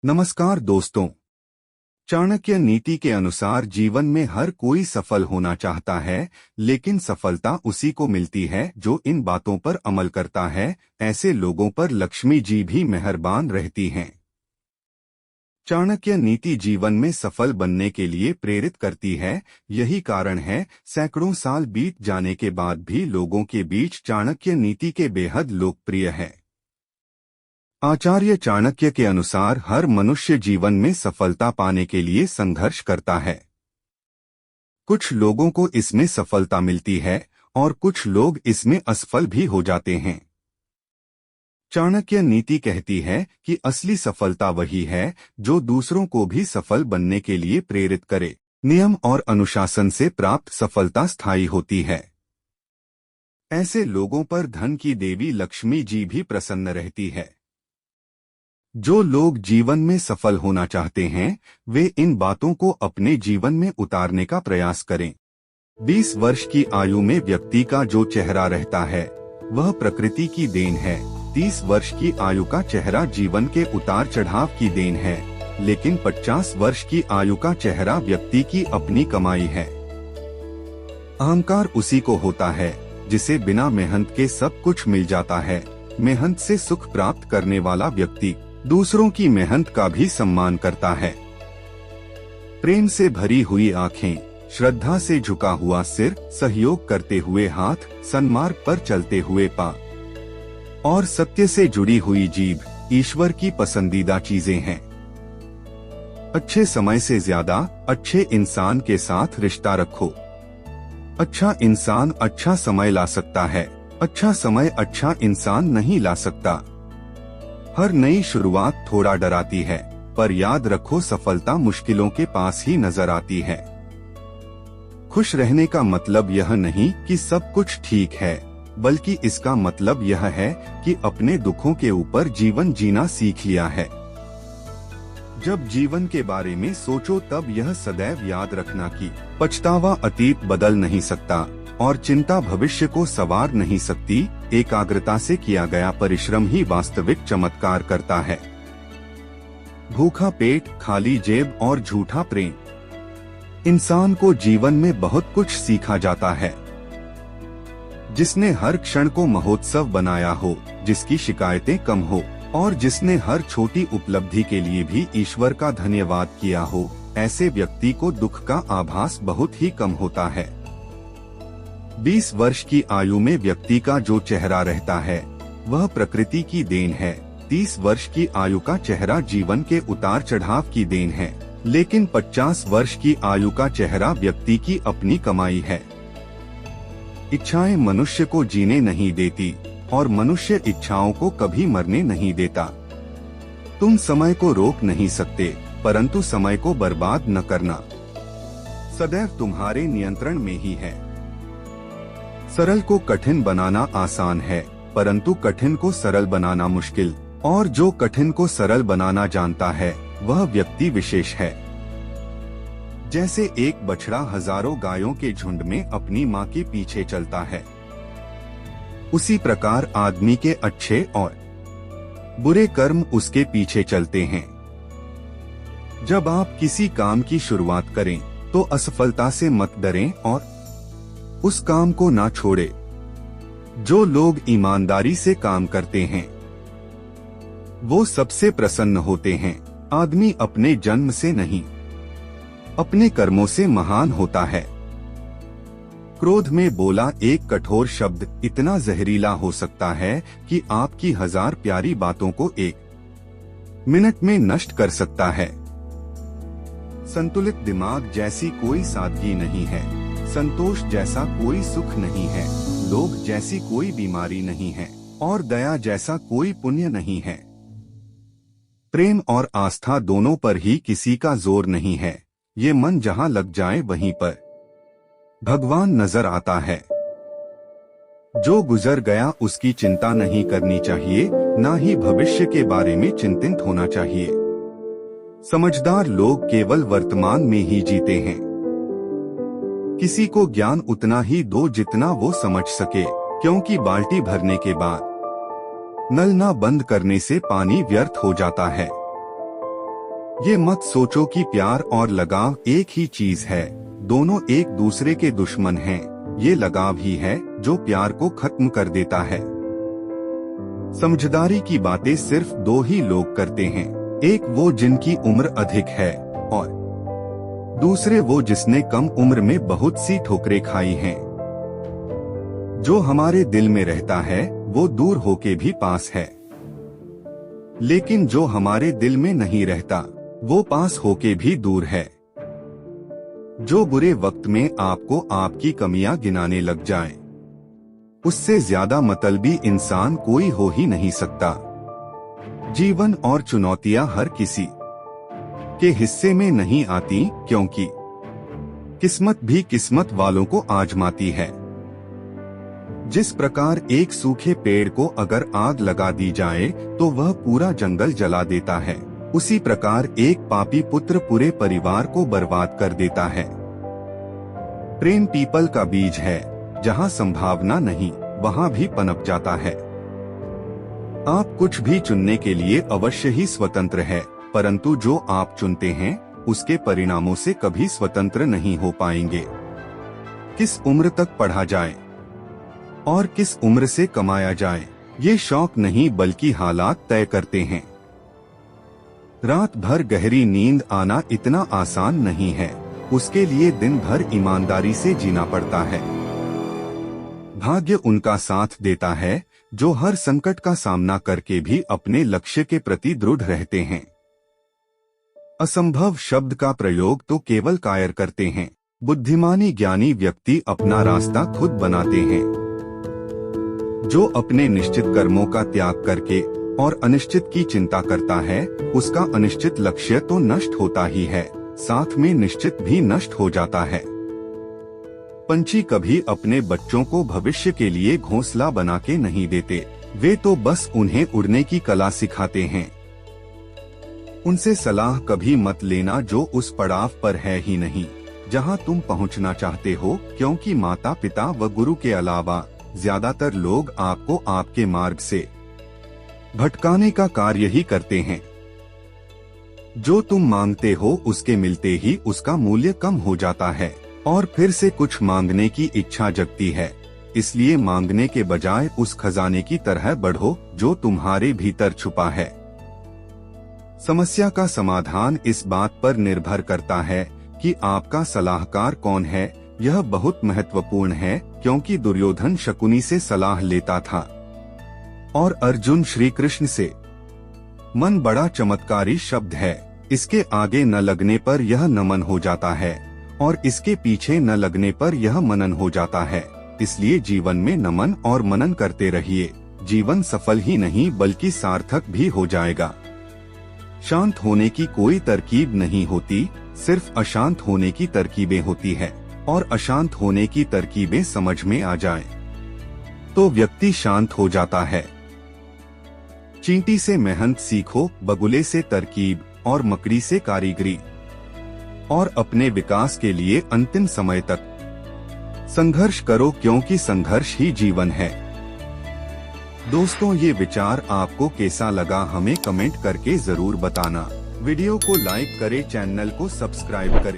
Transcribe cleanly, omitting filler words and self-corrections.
नमस्कार दोस्तों। चाणक्य नीति के अनुसार जीवन में हर कोई सफल होना चाहता है, लेकिन सफलता उसी को मिलती है जो इन बातों पर अमल करता है। ऐसे लोगों पर लक्ष्मी जी भी मेहरबान रहती हैं। चाणक्य नीति जीवन में सफल बनने के लिए प्रेरित करती है। यही कारण है सैकड़ों साल बीत जाने के बाद भी लोगों के बीच चाणक्य नीति के बेहद लोकप्रिय है। आचार्य चाणक्य के अनुसार हर मनुष्य जीवन में सफलता पाने के लिए संघर्ष करता है। कुछ लोगों को इसमें सफलता मिलती है और कुछ लोग इसमें असफल भी हो जाते हैं। चाणक्य नीति कहती है कि असली सफलता वही है जो दूसरों को भी सफल बनने के लिए प्रेरित करे। नियम और अनुशासन से प्राप्त सफलता स्थायी होती है। ऐसे लोगों पर धन की देवी लक्ष्मी जी भी प्रसन्न रहती है। जो लोग जीवन में सफल होना चाहते हैं, वे इन बातों को अपने जीवन में उतारने का प्रयास करें। 20 वर्ष की आयु में व्यक्ति का जो चेहरा रहता है, वह प्रकृति की देन है। 30 वर्ष की आयु का चेहरा जीवन के उतार चढ़ाव की देन है, लेकिन 50 वर्ष की आयु का चेहरा व्यक्ति की अपनी कमाई है। अहंकार उसी को होता है जिसे बिना मेहनत के सब कुछ मिल जाता है। मेहनत से सुख प्राप्त करने वाला व्यक्ति दूसरों की मेहनत का भी सम्मान करता है। प्रेम से भरी हुई आंखें, श्रद्धा से झुका हुआ सिर, सहयोग करते हुए हाथ, सन्मार्ग पर चलते हुए पांव और सत्य से जुड़ी हुई जीभ ईश्वर की पसंदीदा चीजें हैं। अच्छे समय से ज्यादा अच्छे इंसान के साथ रिश्ता रखो। अच्छा इंसान अच्छा समय ला सकता है, अच्छा समय अच्छा इंसान नहीं ला सकता। हर नई शुरुआत थोड़ा डराती है, पर याद रखो सफलता मुश्किलों के पास ही नजर आती है। खुश रहने का मतलब यह नहीं कि सब कुछ ठीक है, बल्कि इसका मतलब यह है कि अपने दुखों के ऊपर जीवन जीना सीख लिया है। जब जीवन के बारे में सोचो तब यह सदैव याद रखना कि पछतावा अतीत बदल नहीं सकता और चिंता भविष्य को संवार नहीं सकती। एकाग्रता से किया गया परिश्रम ही वास्तविक चमत्कार करता है। भूखा पेट, खाली जेब और झूठा प्रेम। इंसान को जीवन में बहुत कुछ सीखा जाता है। जिसने हर क्षण को महोत्सव बनाया हो, जिसकी शिकायतें कम हो और जिसने हर छोटी उपलब्धि के लिए भी ईश्वर का धन्यवाद किया हो, ऐसे व्यक्ति को दुख का आभास बहुत ही कम होता है। 20 वर्ष की आयु में व्यक्ति का जो चेहरा रहता है, वह प्रकृति की देन है। 30 वर्ष की आयु का चेहरा जीवन के उतार चढ़ाव की देन है, लेकिन 50 वर्ष की आयु का चेहरा व्यक्ति की अपनी कमाई है। इच्छाएं मनुष्य को जीने नहीं देती और मनुष्य इच्छाओं को कभी मरने नहीं देता। तुम समय को रोक नहीं सकते, परंतु समय को बर्बाद न करना सदैव तुम्हारे नियंत्रण में ही है। सरल को कठिन बनाना आसान है, परंतु कठिन को सरल बनाना मुश्किल। और जो कठिन को सरल बनाना जानता है, वह व्यक्ति विशेष है। जैसे एक बछड़ा हजारों गायों के झुंड में अपनी मां के पीछे चलता है, उसी प्रकार आदमी के अच्छे और बुरे कर्म उसके पीछे चलते हैं। जब आप किसी काम की शुरुआत करें, तो असफलता से मत डरें और उस काम को ना छोड़े। जो लोग ईमानदारी से काम करते हैं, वो सबसे प्रसन्न होते हैं। आदमी अपने जन्म से नहीं, अपने कर्मों से महान होता है। क्रोध में बोला एक कठोर शब्द इतना जहरीला हो सकता है कि आपकी 1000 प्यारी बातों को 1 मिनट में नष्ट कर सकता है। संतुलित दिमाग जैसी कोई सादगी नहीं है, संतोष जैसा कोई सुख नहीं है, लोभ जैसी कोई बीमारी नहीं है और दया जैसा कोई पुण्य नहीं है। प्रेम और आस्था दोनों पर ही किसी का जोर नहीं है। ये मन जहाँ लग जाए वहीं पर भगवान नजर आता है। जो गुजर गया उसकी चिंता नहीं करनी चाहिए, ना ही भविष्य के बारे में चिंतित होना चाहिए। समझदार लोग केवल वर्तमान में ही जीते हैं। किसी को ज्ञान उतना ही दो जितना वो समझ सके, क्योंकि बाल्टी भरने के बाद नल ना बंद करने से पानी व्यर्थ हो जाता है। ये मत सोचो कि प्यार और लगाव एक ही चीज है। दोनों एक दूसरे के दुश्मन हैं। ये लगाव ही है जो प्यार को खत्म कर देता है। समझदारी की बातें सिर्फ दो ही लोग करते हैं, एक वो जिनकी उम्र अधिक है और दूसरे वो जिसने कम उम्र में बहुत सी ठोकरें खाई हैं। जो हमारे दिल में रहता है वो दूर होके भी पास है, लेकिन जो हमारे दिल में नहीं रहता वो पास होके भी दूर है। जो बुरे वक्त में आपको आपकी कमियां गिनाने लग जाए, उससे ज्यादा मतलबी इंसान कोई हो ही नहीं सकता। जीवन और चुनौतियां हर किसी के हिस्से में नहीं आती, क्योंकि किस्मत भी किस्मत वालों को आजमाती है। जिस प्रकार एक सूखे पेड़ को अगर आग लगा दी जाए तो वह पूरा जंगल जला देता है, उसी प्रकार एक पापी पुत्र पूरे परिवार को बर्बाद कर देता है। प्रेम पीपल का बीज है, जहाँ संभावना नहीं वहाँ भी पनप जाता है। आप कुछ भी चुनने के लिए अवश्य ही स्वतंत्र है, परंतु जो आप चुनते हैं उसके परिणामों से कभी स्वतंत्र नहीं हो पाएंगे। किस उम्र तक पढ़ा जाए और किस उम्र से कमाया जाए, ये शौक नहीं बल्कि हालात तय करते हैं। रात भर गहरी नींद आना इतना आसान नहीं है, उसके लिए दिन भर ईमानदारी से जीना पड़ता है। भाग्य उनका साथ देता है जो हर संकट का सामना करके भी अपने लक्ष्य के प्रति दृढ़ रहते हैं। असंभव शब्द का प्रयोग तो केवल कायर करते हैं, बुद्धिमानी ज्ञानी व्यक्ति अपना रास्ता खुद बनाते हैं। जो अपने निश्चित कर्मों का त्याग करके और अनिश्चित की चिंता करता है, उसका अनिश्चित लक्ष्य तो नष्ट होता ही है, साथ में निश्चित भी नष्ट हो जाता है। पंछी कभी अपने बच्चों को भविष्य के लिए घोंसला बना के नहीं देते, वे तो बस उन्हें उड़ने की कला सिखाते हैं। उनसे सलाह कभी मत लेना जो उस पड़ाव पर है ही नहीं जहां तुम पहुंचना चाहते हो, क्योंकि माता पिता व गुरु के अलावा ज्यादातर लोग आपको आपके मार्ग से भटकाने का कार्य ही करते हैं। जो तुम मांगते हो उसके मिलते ही उसका मूल्य कम हो जाता है और फिर से कुछ मांगने की इच्छा जगती है। इसलिए मांगने के बजाय उस खजाने की तरह बढ़ो जो तुम्हारे भीतर छुपा है। समस्या का समाधान इस बात पर निर्भर करता है कि आपका सलाहकार कौन है। यह बहुत महत्वपूर्ण है, क्योंकि दुर्योधन शकुनी से सलाह लेता था और अर्जुन श्री कृष्ण से। मन बड़ा चमत्कारी शब्द है, इसके आगे न लगने पर यह नमन हो जाता है और इसके पीछे न लगने पर यह मनन हो जाता है। इसलिए जीवन में नमन और मनन करते रहिए, जीवन सफल ही नहीं बल्कि सार्थक भी हो जाएगा। शांत होने की कोई तरकीब नहीं होती, सिर्फ अशांत होने की तरकीबें होती है, और अशांत होने की तरकीबें समझ में आ जाएं, तो व्यक्ति शांत हो जाता है। चींटी से मेहनत सीखो, बगुले से तरकीब और मकड़ी से कारीगरी, और अपने विकास के लिए अंतिम समय तक संघर्ष करो, क्योंकि संघर्ष ही जीवन है। दोस्तों, ये विचार आपको कैसा लगा हमें कमेंट करके जरूर बताना। वीडियो को लाइक करें, चैनल को सब्सक्राइब करें।